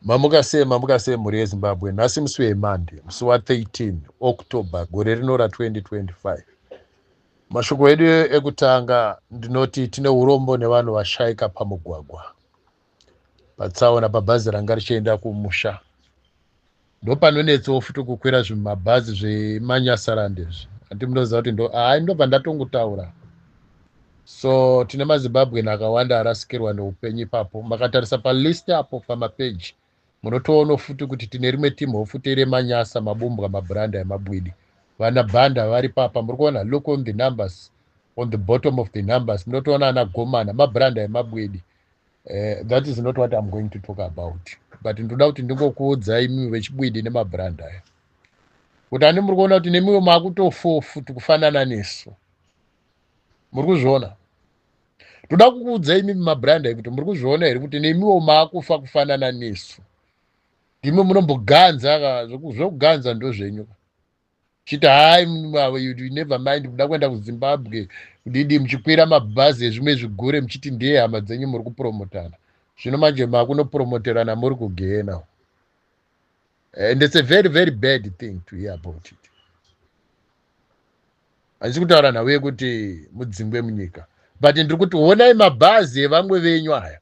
Mamuka se muri yeZimbabwe nhasi musi weMonday musi wa13 October gore rino ra2025. Mashoko edu ekutanga ndinoti tine urombo nevanhu vashayika pamugwagwa patsaona pabhazi ranga richienda kumusha. Ndopanonetsawo futi kukwira zvimabhazi zvemanyasarandi izvi. Andi munoziva kuti ndobva ndatongotaura. So tine maZimbabwean akawanda arasikirwa neupenyu ipapo. Makatarisa palist apo pamapeji munotoona futi kuti tine rimwe timu futi remanyasa, mabumbwa, mabranda emabwidi. Vana bhanda vari papa, muri kuona, look on the numbers, on the bottom of the numbers. Munotoona ana gomana, mabranda emabwidi. That is not what I'm going to talk about. But ndoda kuti ndingokuudzai mimi vechibwidi nemabranda aya. Kuti ani muri kuona kuti nemiwo makutofofu futi kufanana nesu. Muri kuzviona? Ndoda kukuudzai mimi mabranda kuti muri kuzviona here kuti nemiwo makufa kufanana nesu. Ndimwe munomboganza, zvokuganza ndo zvenyu. Chita hai you never mind muda kuenda kuZimbabwe kudidi muchikwira mabhazi ezvimwe zvigure muchiti ndiye hama dzenyu muri kupromotana. Zvino manje makunopromoterana muri kugena. And it's a very, very bad thing to hear about it. Handisi kutaura nawe kuti mudzingwe munyika. But ndiri kuti honai mabhazi evamwe venyu aya.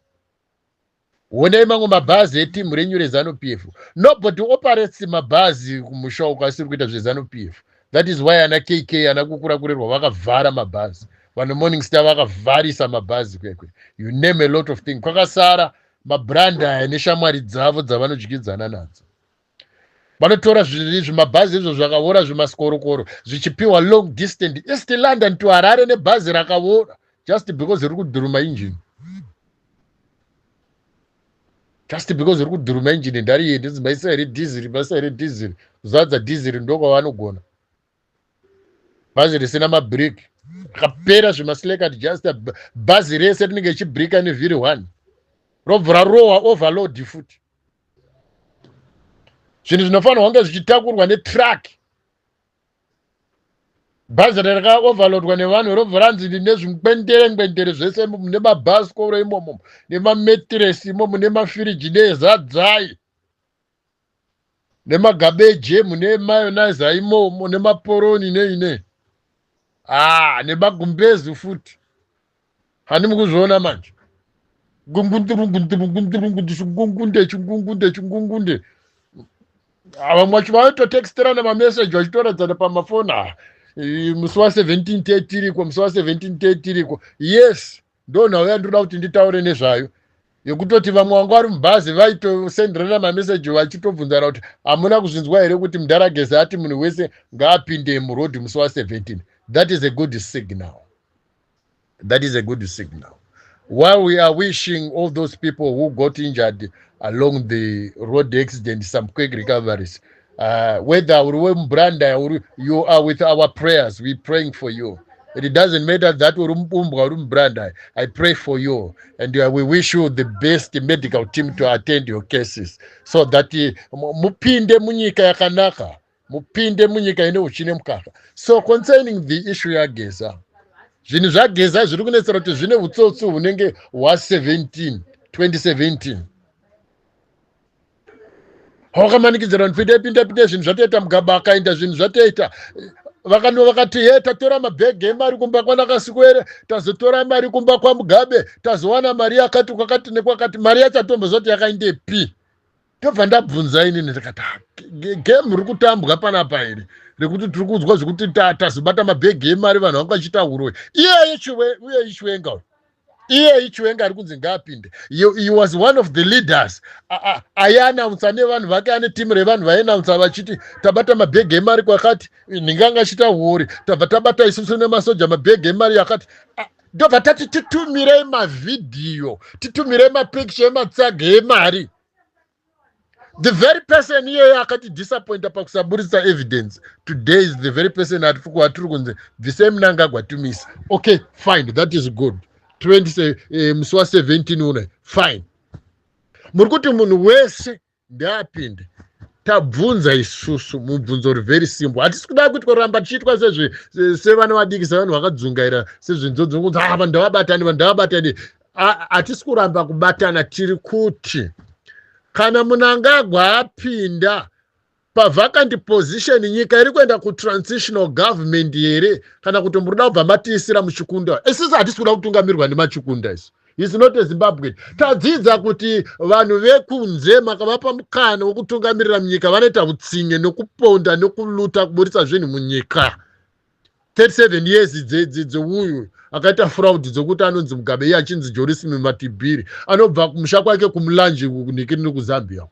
Honai mamwe mabhazi etimu renyu reZANU-PF. Nobody operates mabhazi kumusha ukasiri kuita zveZANU-PF. That is why ana KK ana kukurakurirwa vakavhara mabhazi. Vanhu Morning Star vakavharisa mabhazi kwekwe. You name a lot of things. Kwakasara mabranda aya neshamwari dzavo dzavanodyidzana nadzo. Vanotora zvimabhazi izvo zvakaora zvimaskorokoro zvichipiwa long distance East London to Harare nebhazi rakaora just because riri kudhuruma engine. Just because riri kudhuruma engine ndari ndizimba basa here diesel kuzadza diesel ndoko vanogona. Bhazi risina mabreki rakapera zvimaslekad just bhazi rese rinenge richibrika nevhiri 1 robva rowa overload futi. Zvinhu zvinofanirwa kunge zvichitakurwa netruck. Bhazi rakaoverloadwa nevanhu robva ranzi nezvingwendere zvese nemabhasikoro imomo nemametiresi imomo nemafiriji nezadzai nemagabeji emu nemayonaiza imomo nemaporoni neine nemagumbezi futi. Hani mukuzviona manje chingungunde vamwe vacho vanototeksterana mameseji vachitoradzana pamafoni. Musi wa17 iriko, musi wa17 iriko. Yes, ndo nhau yandoda kuti nditaure nezvayo yekutoti vamwe vanga vari mubhazi vaitosenderana mameseji vachitobvunzana kuti hamuna kuzvinzwa here kuti Mundarageza ati munhu wese ngaapinde murodhi musi wa17. That is a good signal. That is a good signal. While we are wishing all those people who got injured along the road accident some quick recoveries, whether you are with our prayers, we're praying for you. It doesn't matter that I pray for you, and we wish you the best medical team to attend your cases so that mupinde munyika yakanaka, mupinde munyika ine uchine mukaka. So concerning the issue ya Geza, zvinhu zvageza zviri kunetsera kuti zvine utsotsi hunenge wa2017. Hawakamanikidzira pinda zvinhu zvatoita Mugaba akaenda zvinhu zvatoita vakati tatora mabhegi emari kumba kwanakasikwere tazotora mari kumba kwaMugabe tazowana mari yakati kwakati nekwakati mari yachatombozoti yakaindepi. Tobva ndabvunza inini ndikati game riri kutambwa panapa here rekuti tiri kunzwa zvekuti tazobata mabhegi emari vanhu vanga vachita uroi. Iye Ichwenga ari kunzi ngaapinde. He was one of the leaders. Aiannounce nevanhu vake ane timu revanhu vaiannounce vachiti tabata mabhegi emari kwakati ndinganga achita urori tabva tabata isusu nemasoja mabhegi emari yakati. Ndobva tati titumirei mavhidhiyo, titumirei mapicture ematsaga emari. The very person here akati disappointa pakusaburitsa evidence today is the very person atiri kunzi bvisei Mnangagwa tumisa. Okay, fine, that is good. Musi wa17 une fine. Muri kuti munhu wese ndaapinde. Tabvunza isusu mubvunzo very simple. Hatisi kuda kuti kuramba tichiitwa sevana vadiki sevanhu vakadzungaira sezvinzodzo kunzi vanhu ndavabatani. Hatisi kuramba kubatana, tiri kuti kana Mnangagwa apinda pavacant position nyika iri kuenda kutransitional government here kana kuti murida kubva matiisira muchikunda isisi hatisi kuda kutungamirwa nemachikunda isi is not a Zimbabwe. Tadzidza kuti vanhu vekunze makavapa mukana wokutungamirira munyika vanoita utsinye nokuponda nokuluta kuburitsa zvinhu munyika 37 years dzeuyu akaita fraud dzokuti anonzi Mugabe iye achinzi Jorisimi Matibhiri anobva kumusha kwake kumulanje kunikiri kuzambia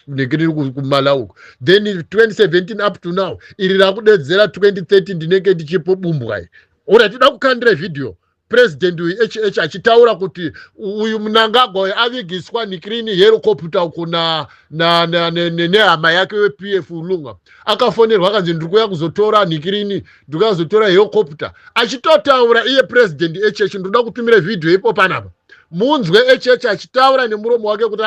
kunikiri kumalawi then 2017 up to now iri rakudedzera 2013 ndinenge ndichipobumbwa ora tida kukandira video president HH achitaura kuti uyu Mnangagwa avigiswa nikirini helicopter kuna nehama yake wePF Lunga akafonerwa akanzi ndiri kuya kuzotora nikirini ndiri kuzotora helicopter achitotaura iye president HH ndoda kutumira video ipo panapa munzwe HH achitaura nemuromo wake kuti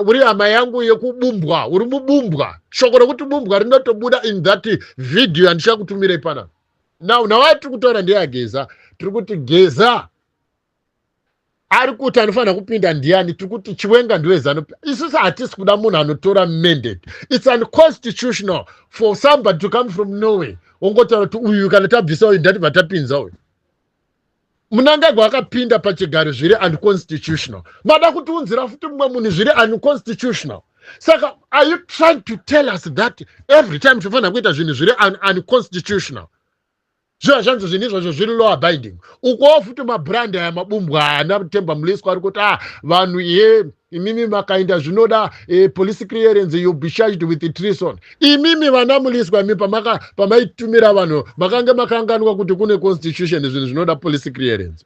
uri hama yangu yekubumbwa uri mubumbwa shoko rokuti bumbwa rinotobuda in that video andichakutumira ipanapa now tiri kutaura ndeyageza tiri kuti Geza ari kuti anofanira kupinda ndiani tiri kuti Chiwenga ndiwe ZANU-PF isusu hatisi kuda munhu anotora mandate it's unconstitutional for somebody to come from Norway ongotaura kuti uyu kana tabvisa uyu ndati vatapinza uyu Mnangagwa akapinda pachigaro zviri unconstitutional mada kutiunzira futi mumwe munhu zviri unconstitutional saka are you trying to tell us that every time tofanira kuita zvinhu zviri unconstitutional zviva zvanzi zvinhu izvozvo zviri law abiding ukowo futi mabrandi aya mabumbwa ana Temba Mliswa ari kuti vanhu imimi makaenda zvinoda police clearance you'll be charged with treason imimi vana Mliswa pamaitumira vanhu makange makanganwa kuti kune constitution zvinhu zvinoda police clearance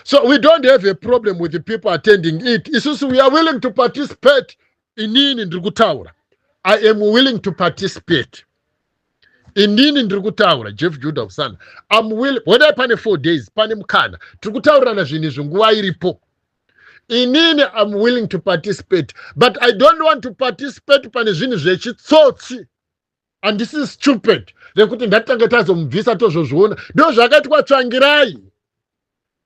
so we don't have a problem with the people attending it isusu we are willing to participate inini ndiri kutaura I am willing to participate inini ndiri kutaura Jeff Judah Usana I'm willing whether pane 4 days pane mukana tiri kutaurirana zvinhu zvinguva iripo inini I'm willing to participate but I don't want to participate pane zvinhu zvechitsotsi and this is stupid rekuti ndatanga tazomubvisa tozozviona ndo zvakaitwa Tsvangirai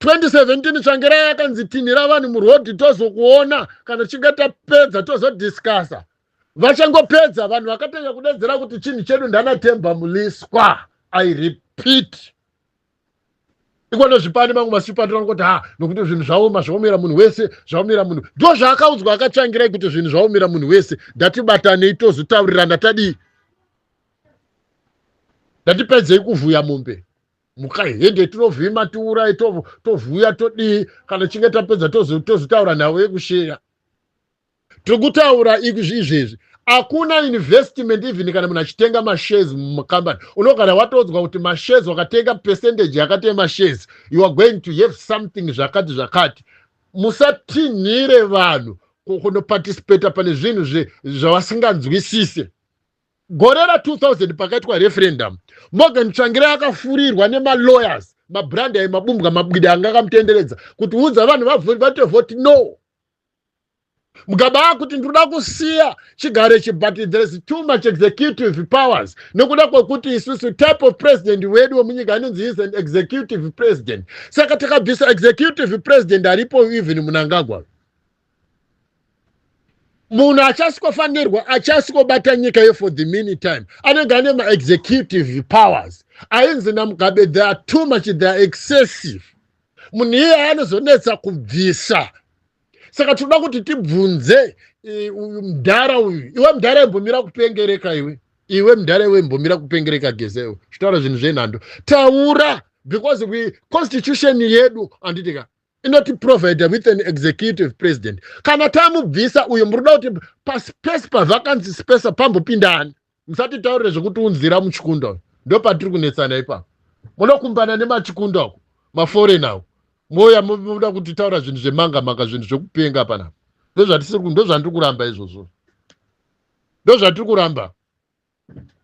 2017 Tsvangirai akanzi tinhira vanhu murodhi tozokuona kana chinga tapedza tozodiscassa vachangopedza vanhu vakatanga kudedzera kuti chinhu chedu ndana Temba Mliswa I repeat ikono zvipani mangu masipatira kuti nokuti zvinhu zvaoma zvaomera munhu wese zvaomera munhu ndo zvaakaudzwa akatsvangirai kuti zvinhu zvaomera munhu wese ndatibatanei tozotaurirana tadii ndatipedzei kuvhuya mombe mukahende tinovhima tiurai tovhuya todii kana chinge tapedza tozotaura nawo ekusheya tiri kutaura izvezvi hakuna investment even kana munhu achitenga mashares mukambani unogara watodzwa kuti mashares wakatenga percentage yakati mashares you are going to have something zvakati musatinhire vanhu kunoparticipate pane zvinhu zvavasinganzwisise gore ra2000 pakaitwa referendum Morgan Tsvangirai akafurirwa nemalawyers mabrandi aimabumbwa mabwidi anga akamutenderedza kuti udza vanhu vatovhoti no Mugabe akuti ndinoda kusiya chigaro ichi but there is too much executive powers nokuda kwekuti isusu type of president wedu wemunyika anonzi is an executive president saka takabvisa executive president aripo even Mnangagwa munhu achasikofanirwa achasikobata nyika yo for the meantime anenge ane ma-executive powers ainzi naMugabe they are too much they are excessive munhu iye anozonetsa kubvisa saka tinoda kuti tibvunze mudhara uyu iwe mudhara imbomira kupengereka iwe mudhara iwe imbomira kupengereka Gezewo chitaura zvinhu zvenhando taura because constitution yedu anditika inoti provide with an executive president kana tamubvisa uyo muruda kuti paspace pavacancy space pambopindani musati taurire zvekuti unzira muchikunda ndo patiri kunetsana ipapo munokumbana nemachikunda uko maforeigner moya muda kuti taura zvinhu zvemanga zvinhu zvekupenga panapa ndo zvandiri kuramba izvozvo ndo zvatiri kuramba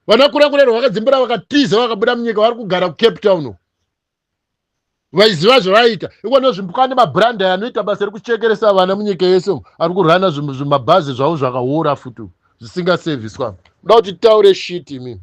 vana kure vakadzimbira vakatiza vakabuda munyika vari kugara kuCape Town vaiziva zvavaita ikono zvimbukane mabrandi anoita basa rekuchekeresa vana munyika yese ari kurana zvimabhazi zvavo zvakahora futi zvisingaseviswa uda kuti taure shit imini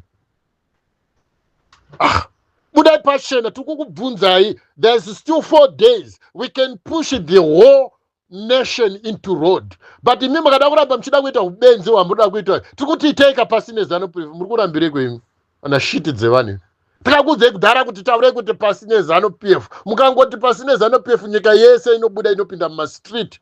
budai pachena tiri kukubvunzai there's still 4 days we can push the whole nation into road. But imi makada kuramba mchida kuita ubenzi hwamunoda kuita tiri kuti itai pasine ZANU-PF muri kurambire kwenyu ana shiti dzevanhu. Takakuudzai kudhara kuti taurei kuti pasine ZANU-PF, mukangoti pasine ZANU-PF nyika yese inobuda inopinda mumastreet.